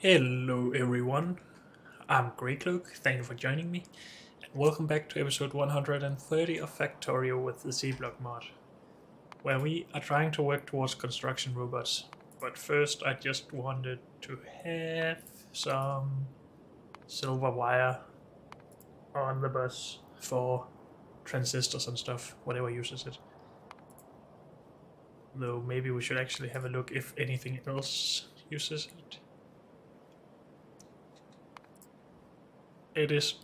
Hello everyone, I'm Greycloak, thank you for joining me, and welcome back to episode 130 of Factorio with the C-Block mod, where we are trying to work towards construction robots. But first I just wanted to have some silver wire on the bus for transistors and stuff, whatever uses it. Though maybe we should actually have a look if anything else uses it. It is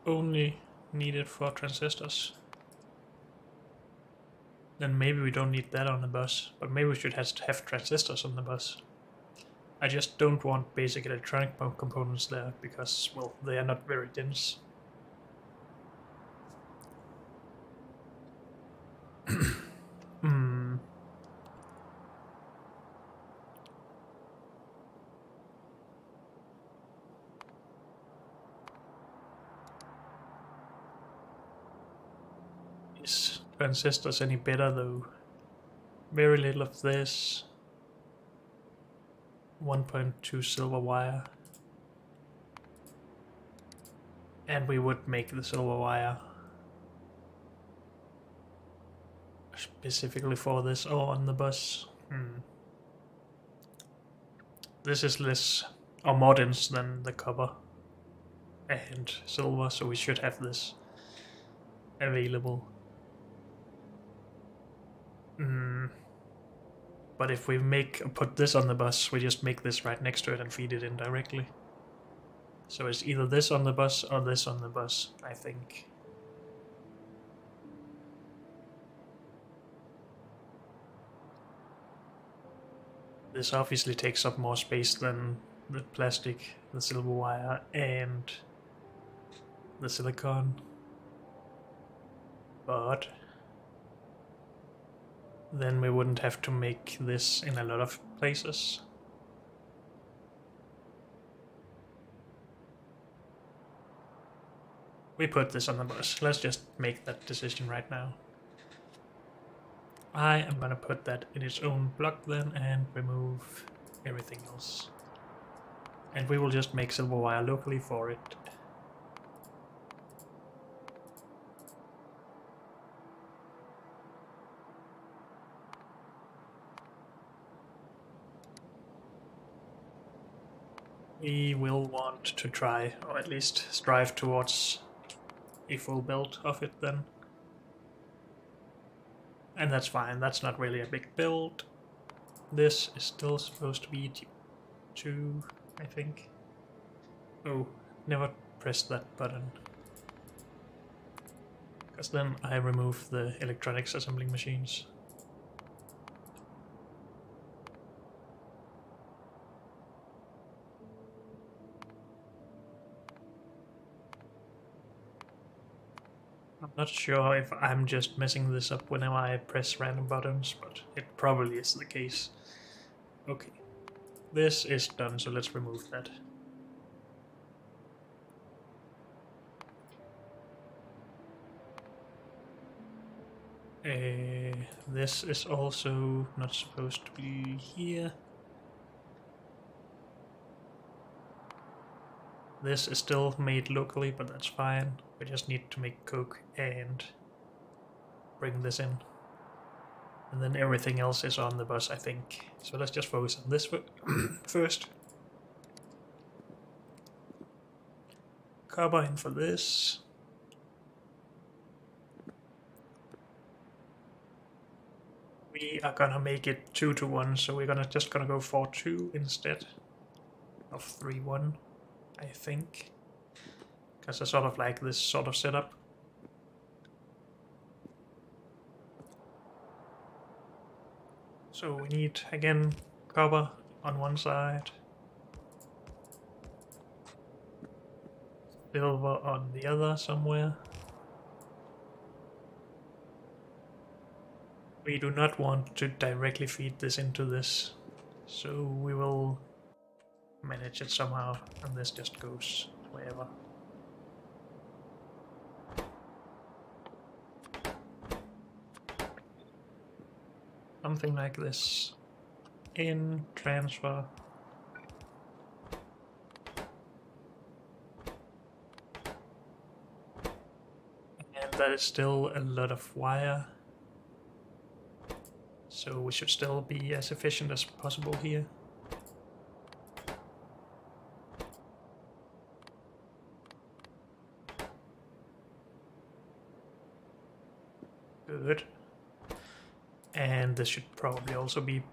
only needed for transistors. Then maybe we don't need that on the bus, but maybe we should have transistors on the bus. I just don't want basic electronic components there because, well, they are not very dense. Hmm. Is transistors any better though? Very little of this. 1.2 silver wire. And we would make the silver wire specifically for this or on the bus. This is less or more dense than the copper and silver, so we should have this available. But if we put this on the bus, we just make this right next to it and feed it in directly. So it's either this on the bus or this on the bus, I think. This obviously takes up more space than the plastic, the silver wire, and the silicon. But then we wouldn't have to make this in a lot of places. We put this on the bus. Let's just make that decision right now. I am gonna put that in its own block then and remove everything else. And we will just make silver wire locally for it. We will want to try, or at least strive towards a full build of it then. And that's fine, that's not really a big build. This is still supposed to be 2, I think. Oh, never pressed that button. Because then I remove the electronics assembling machines. I'm not sure if I'm just messing this up whenever I press random buttons, but it probably is the case. Okay, this is done, so let's remove that. This is also not supposed to be here. This is still made locally, but that's fine. We just need to make coke and bring this in. And then everything else is on the bus, I think. So let's just focus on this first. Copper in for this. We are gonna make it 2 to 1, so we're just gonna go for 2 instead of 3-1. I think, because I sort of like this sort of setup. So we need, again, copper on one side, silver on the other somewhere. We do not want to directly feed this into this, so we will manage it somehow, and this just goes wherever. Something like this. In, transfer. that is still a lot of wire. So we should still be as efficient as possible here. Good. And this should probably also be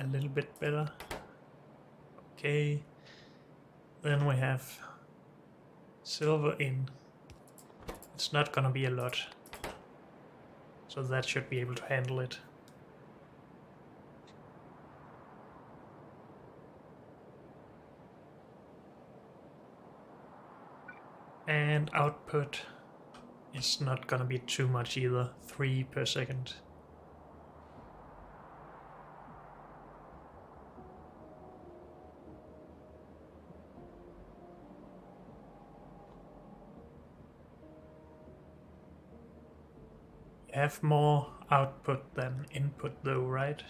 a little bit better. Okay. Then we have silver in. It's not gonna be a lot. So that should be able to handle it. And output is not gonna be too much either. 3 per second. Have more output than input though, right?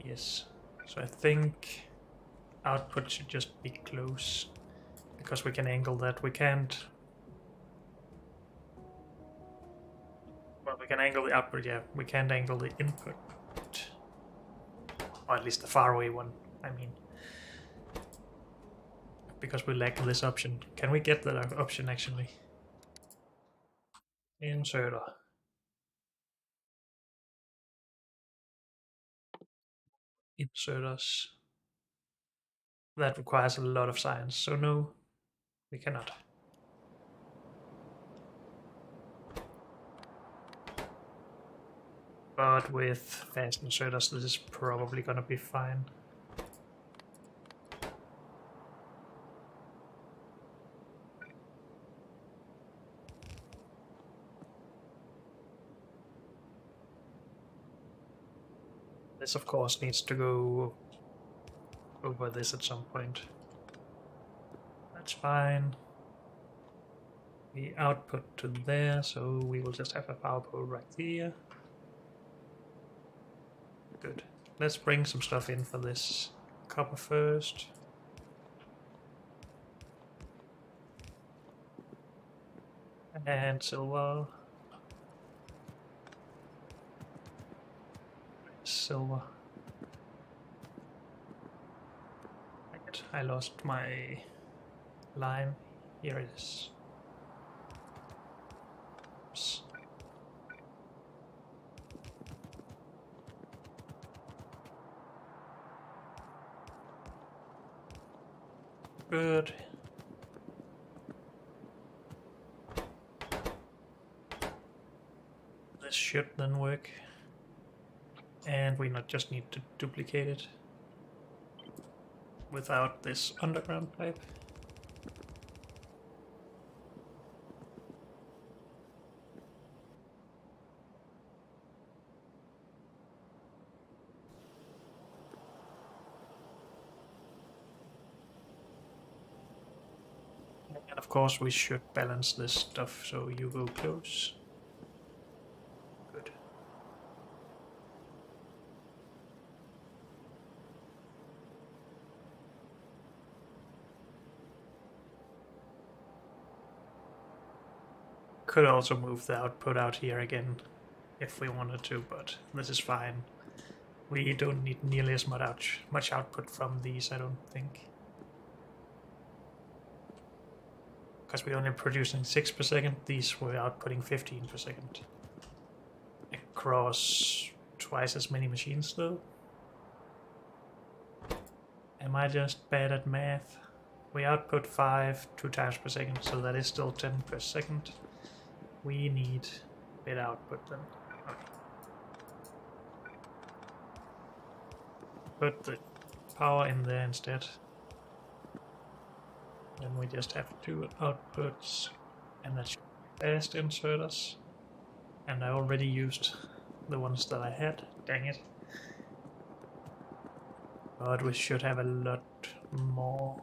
Yes. So I think output should just be close, because we can angle that. We can't... Well, we can angle the output, yeah. We can't angle the input. Or at least the faraway one, I mean. Because we lack this option. Can we get that option actually? Inserter. Inserters. That requires a lot of science, so no, we cannot. But with fast inserters, this is probably gonna be fine. This of course needs to go over this at some point. That's fine. We output to there, so we will just have a power pole right here. Good. Let's bring some stuff in for this. Copper first. And silver. Silver. Right, I lost my line. Here it is. Oops. Good. This should then work. And we not just need to duplicate it without this underground pipe. And of course we should balance this stuff so you go close. Good. Could also move the output out here again if we wanted to, but this is fine. We don't need nearly as much output from these, I don't think. Because we're only producing 6 per second, these were outputting 15 per second. Across twice as many machines though. Am I just bad at math? We output 5 2 times per second, so that is still 10 per second. We need better output then. Okay. Put the power in there instead. Then we just have 2 outputs, and that's fast inserters. And I already used the ones that I had, dang it. But we should have a lot more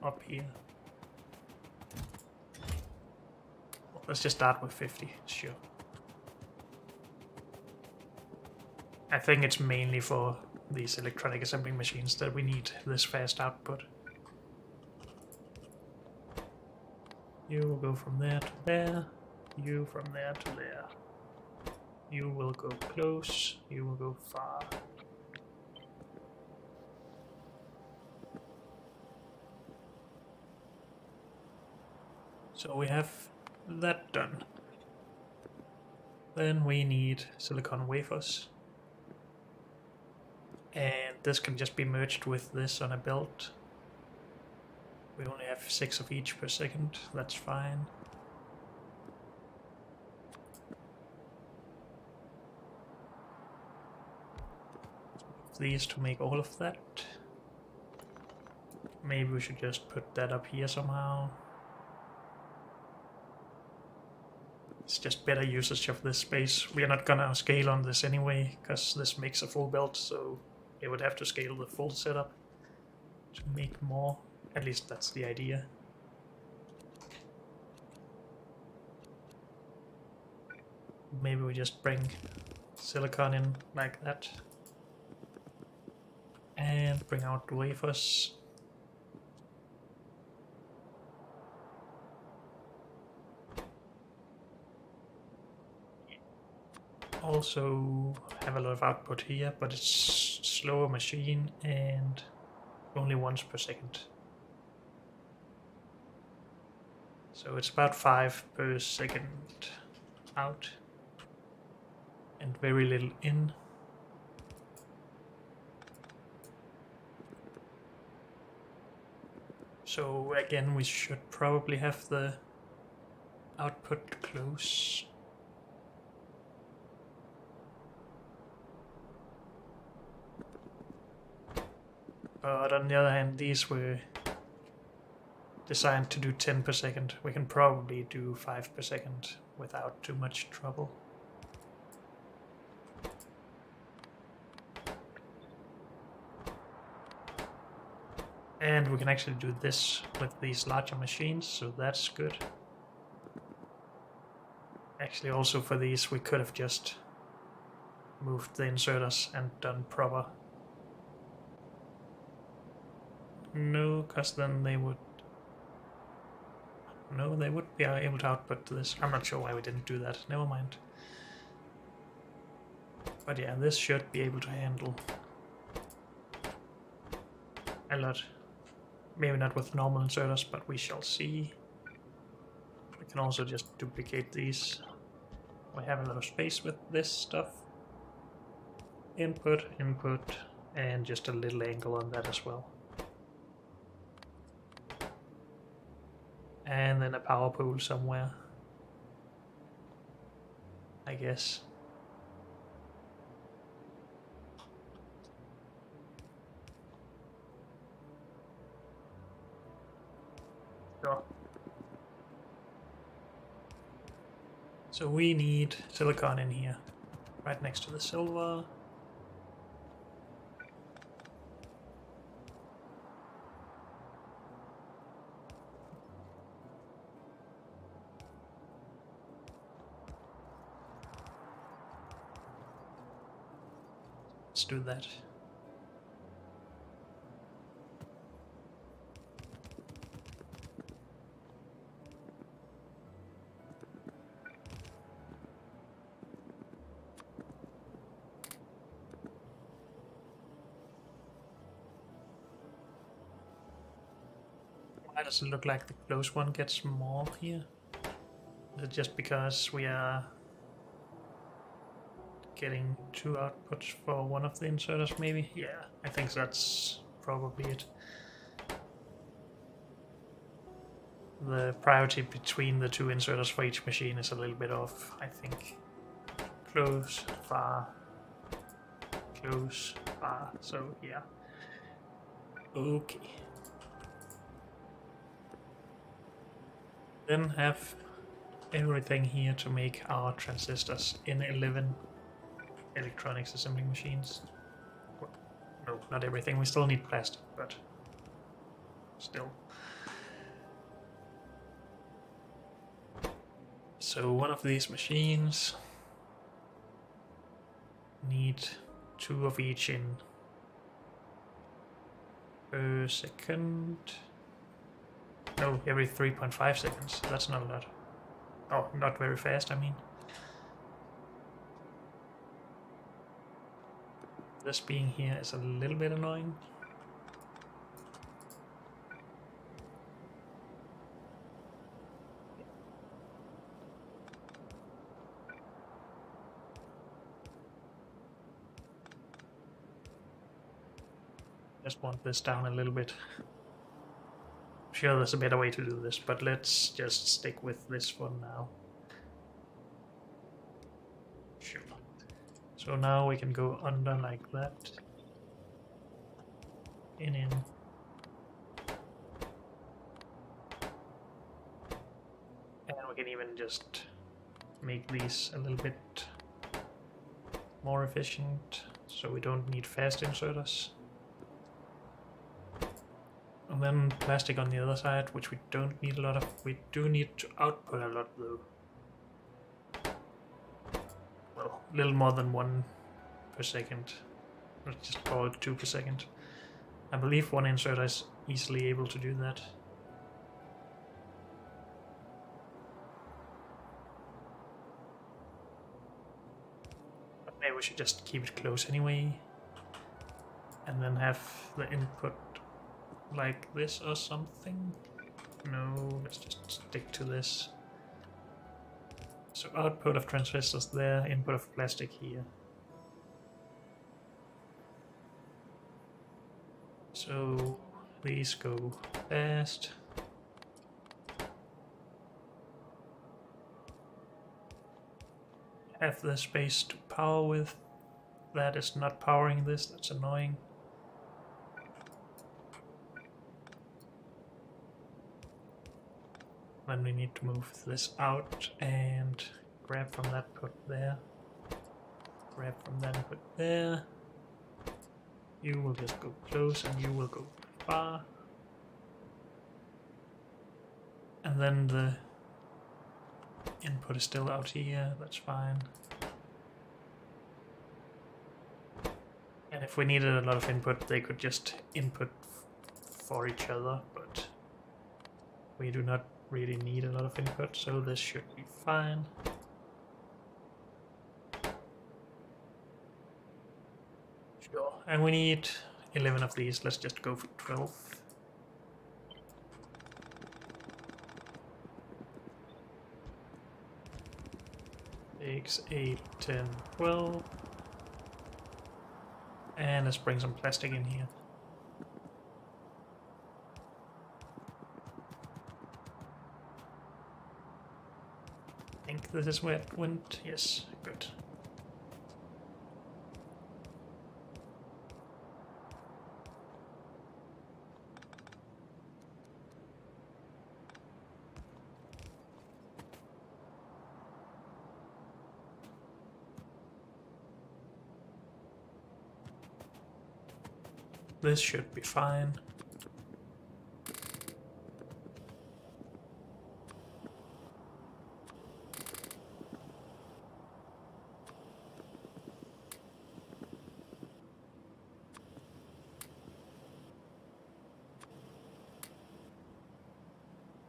up here. Let's just start with 50, sure. I think it's mainly for these electronic assembly machines that we need this fast output. You will go from there to there. You from there to there. You will go close. You will go far. So we have that done. Then we need silicon wafers. And this can just be merged with this on a belt. We only have 6 of each per second, that's fine. These to make all of that. Maybe we should just put that up here somehow. It's just better usage of this space. We are not gonna scale on this anyway, because this makes a full belt, so it would have to scale the full setup to make more. At least that's the idea. Maybe we just bring silicon in like that. And bring out the wafers. Also have a lot of output here, but it's slower machine and only once per second. So it's about 5 per second out and very little in. So again, we should probably have the output close. But on the other hand, these were designed to do 10 per second. We can probably do 5 per second without too much trouble. And we can actually do this with these larger machines, so that's good. Actually, also for these, we could have just moved the inserters and done proper. No, because then they would... No, they would be able to output this. I'm not sure why we didn't do that. Never mind. But yeah, this should be able to handle a lot. Maybe not with normal inserters, but we shall see. We can also just duplicate these. We have a lot of space with this stuff. Input, input, and just a little angle on that as well. And then a power pole somewhere, I guess. Sure. So we need silicon in here, right next to the silver. Let's do that. Why does it look like the close one gets more here? Is it just because we are getting 2 outputs for one of the inserters, maybe? Yeah, I think that's probably it. The priority between the 2 inserters for each machine is a little bit off, I think. Close, far, close, far, so yeah. Okay. Then have everything here to make our transistors in 11 electronics assembly machines. Well, no, not everything. We still need plastic, but still. So one of these machines need 2 of each in per second. No, every 3.5 seconds. That's not a lot. Oh, not very fast, I mean. This being here is a little bit annoying. Just want this down a little bit. I'm sure there's a better way to do this, but let's just stick with this for now. Sure. So now we can go under like that. In. And we can even just make these a little bit more efficient, so we don't need fast inserters. And then plastic on the other side, which we don't need a lot of. We do need to output a lot though. Well, a little more than 1 per second. Let's just call it 2 per second. I believe one inserter is easily able to do that. But maybe we should just keep it close anyway. And then have the input like this or something. No, let's just stick to this. So output of transistors there, input of plastic here. So these go fast. Have the space to power with. That is not powering this, that's annoying. Then we need to move this out and grab from that, put there. Grab from that and put there. You will just go close and you will go far. And then the input is still out here, that's fine. And if we needed a lot of input, they could just input for each other, but we do not really need a lot of input, so this should be fine. Sure, and we need 11 of these. Let's just go for 12. Six, 8, 10, 12. And let's bring some plastic in here. I think this is where it went. Yes, good. This should be fine.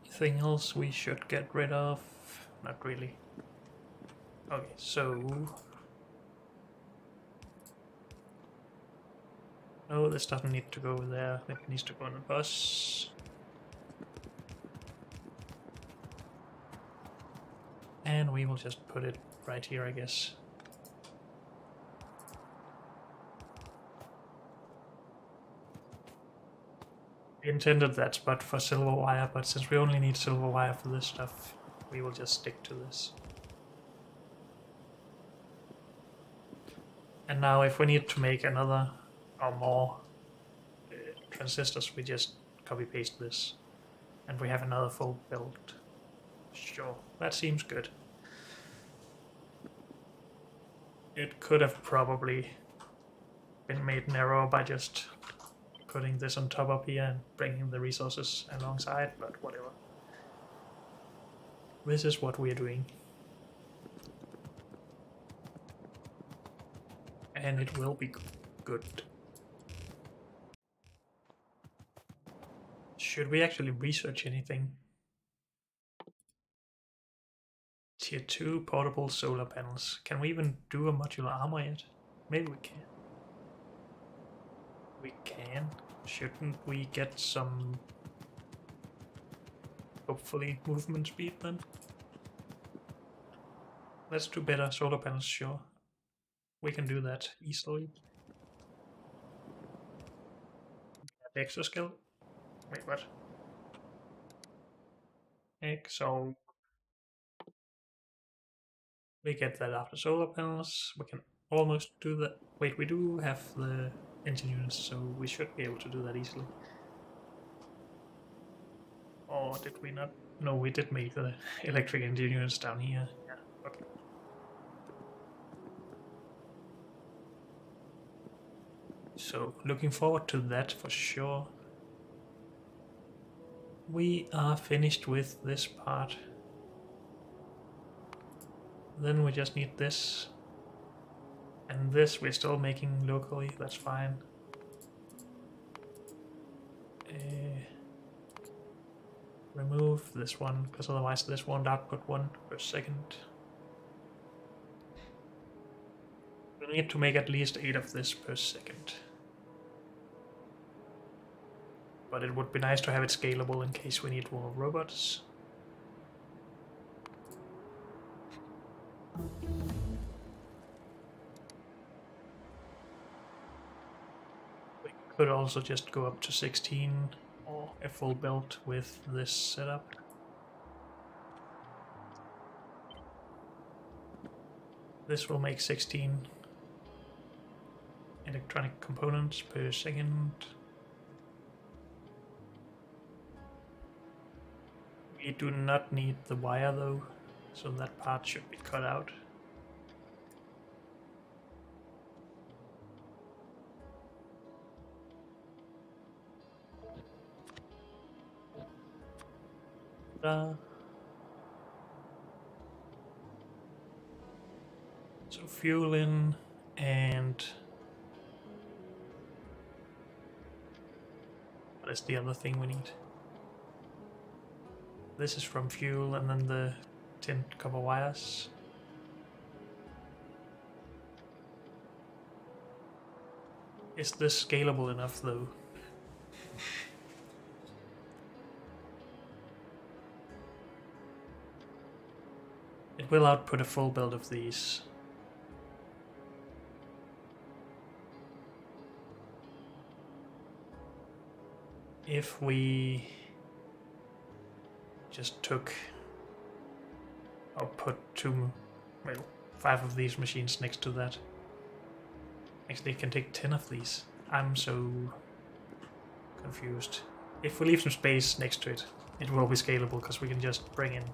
Anything else we should get rid of? Not really. Okay, so... No, this doesn't need to go there. It needs to go on the bus. And we will just put it right here, I guess. We intended that spot for silver wire, but since we only need silver wire for this stuff, we will just stick to this. And now if we need to make another or more transistors, we just copy paste this. And we have another full build. Sure, that seems good. It could have probably been made narrower by just putting this on top of here and bringing the resources alongside, but whatever. This is what we're doing. And it will be good. Should we actually research anything? Tier 2 portable solar panels. Can we even do a modular armor yet? Maybe we can. We can. Shouldn't we get some, hopefully, movement speed then? Let's do better solar panels, sure. We can do that easily. Exoskeleton? Wait, what? So we get that after solar panels. We can almost do that. Wait, we do have the engine units, so we should be able to do that easily. Or did we not? No, we did make the electric engine units down here. Yeah, okay. So, looking forward to that for sure. We are finished with this part. Then we just need this. And this we're still making locally, that's fine. Remove this one, because otherwise this won't output 1 per second. We need to make at least 8 of this per second. But it would be nice to have it scalable in case we need more robots. We could also just go up to 16 or a full build with this setup. This will make 16 electronic components per second. We do not need the wire though, so that part should be cut out. So fuel in, and what is the other thing we need? This is from fuel, and then the tin copper wires. Is this scalable enough though? It will output a full build of these. If we just took or put 5 of these machines next to that. Actually, it can take 10 of these. I'm so confused. If we leave some space next to it, it will be scalable because we can just bring in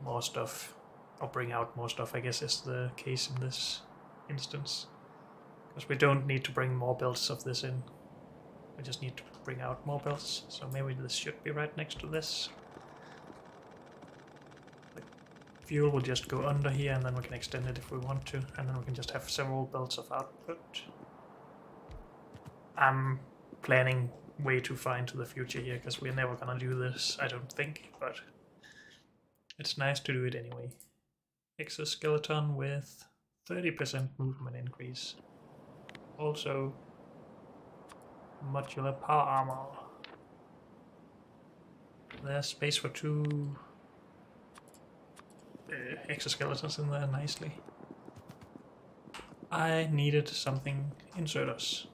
more stuff, or bring out more stuff, I guess is the case in this instance. Because we don't need to bring more builds of this in. We just need to bring out more builds, so maybe this should be right next to this. The fuel will just go under here, and then we can extend it if we want to, and then we can just have several builds of output. I'm planning way too far into the future here, because we're never gonna do this, I don't think, but it's nice to do it anyway. Exoskeleton with 30% movement increase. Also, modular power armor. There's space for 2 exoskeletons in there nicely. I needed something inserters.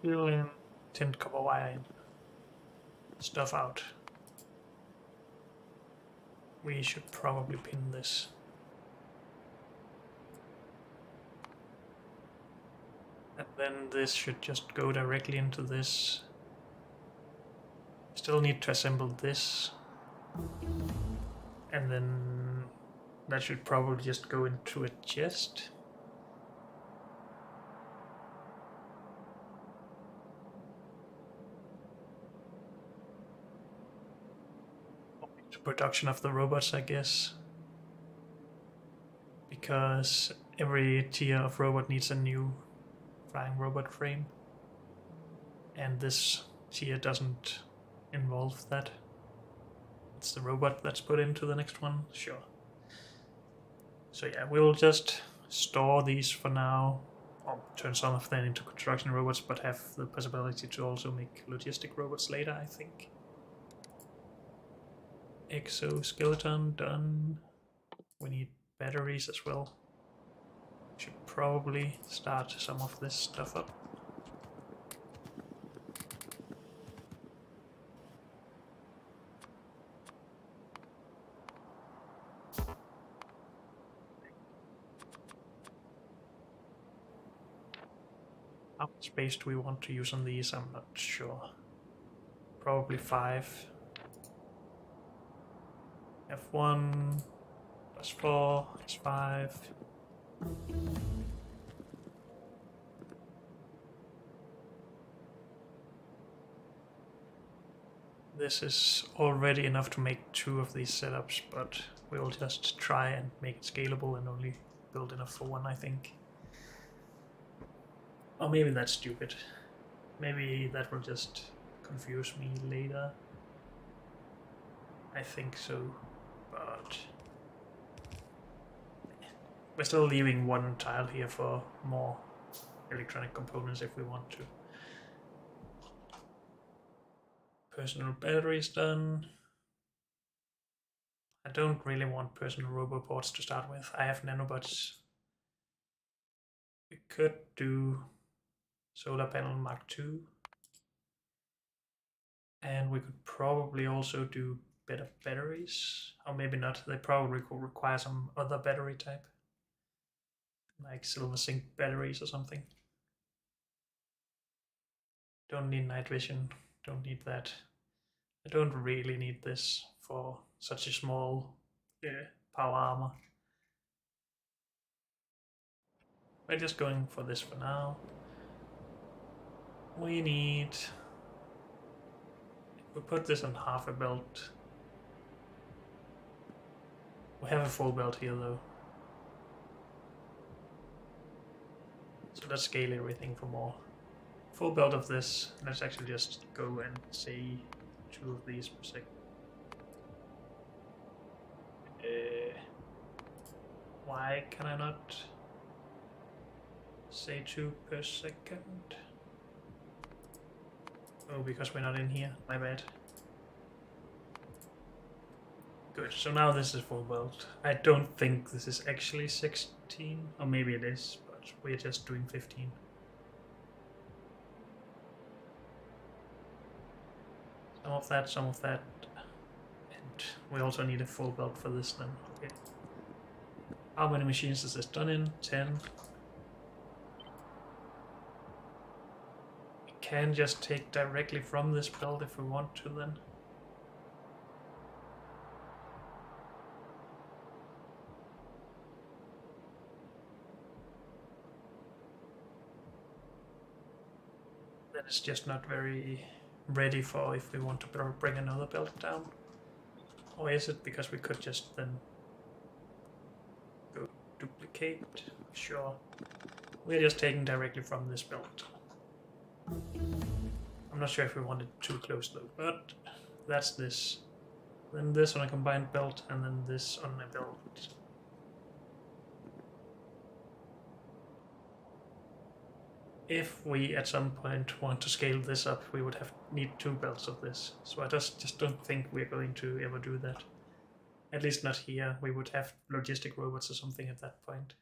Fill in tin copper wire in. Stuff out. We should probably pin this. And then this should just go directly into this. Still need to assemble this. And then That should probably just go into a chest. Production of the robots, I guess. Because every tier of robot needs a new flying robot frame. And this tier doesn't involve that. It's the robot that's put into the next one, sure. So yeah, we'll just store these for now, or turn some of them into construction robots, but have the possibility to also make logistic robots later, I think. Exoskeleton done. We need batteries as well. Should probably start some of this stuff up. How much space do we want to use on these? I'm not sure. Probably 5. F1 plus 4 is 5. This is already enough to make 2 of these setups, but we'll just try and make it scalable and only build enough for 1, I think. Or maybe that's stupid. Maybe that will just confuse me later. I think so, but we're still leaving 1 tile here for more electronic components if we want to. Personal batteries done. I don't really want personal roboports to start with. I have nanobots. We could do solar panel Mark II. And we could probably also do better batteries. Or maybe not. They probably could require some other battery type. Like silver zinc batteries or something. Don't need night vision. Don't need that. I don't really need this for such a small power armor. We're just going for this for now. We need... we put this on half a belt. We have a full belt here though. So let's scale everything for more. Full belt of this. Let's actually just go and say 2 of these per second. Why can I not say 2 per second? Oh, because we're not in here. My bad. Good, so now this is full belt. I don't think this is actually 16, or maybe it is, but we're just doing 15. Some of that, and we also need a full belt for this then. Okay. How many machines is this done in? 10. We can just take directly from this belt if we want to then. Then it's just not very ready for if we want to bring another belt down. Or is it because we could just then go duplicate? Sure. We're just taking directly from this belt. I'm not sure if we want it too close though, but that's this. Then this on a combined belt, and then this on a belt. If we at some point want to scale this up, we would need 2 belts of this. So I just don't think we're going to ever do that. At least not here. We would have logistic robots or something at that point.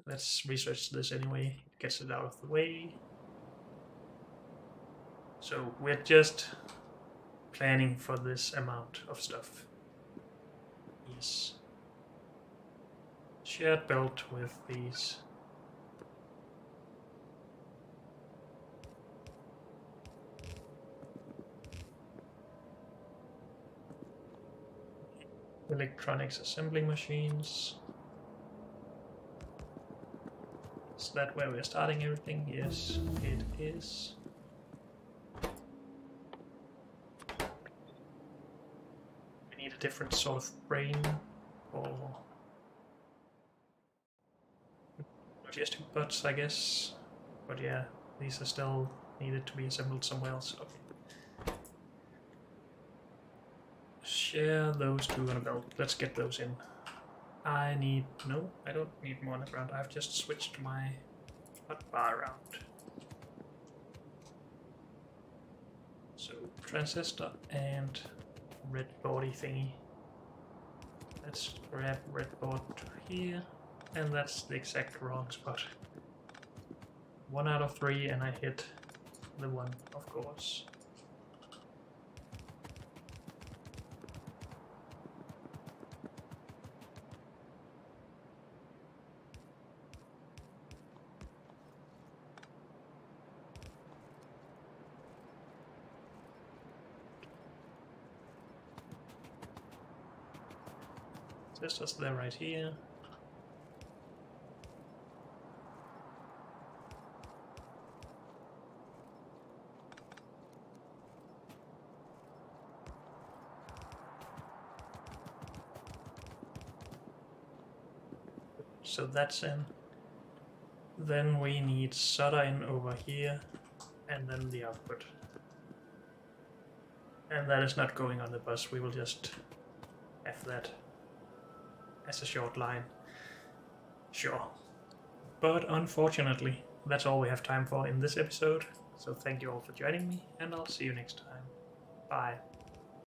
Let's research this anyway. It gets it out of the way. So we're just planning for this amount of stuff. Yes. Shared belt with these. electronics assembly machines. Is that where we're starting everything? Yes, it is. We need a different sort of brain for logistic bots, I guess. But yeah, these are still needed to be assembled somewhere else. Okay. Share those two on a belt. Let's get those in. No, I don't need more underground. I've just switched my hotbar around. So transistor and red body thingy. Let's grab red board here, and that's the exact wrong spot. 1 out of 3, and I hit the one, of course. This is there right here. So that's in. Then we need solder in over here, and then the output. And that is not going on the bus, we will just have that as a short line. Sure. But unfortunately, that's all we have time for in this episode. So thank you all for joining me, and I'll see you next time. Bye.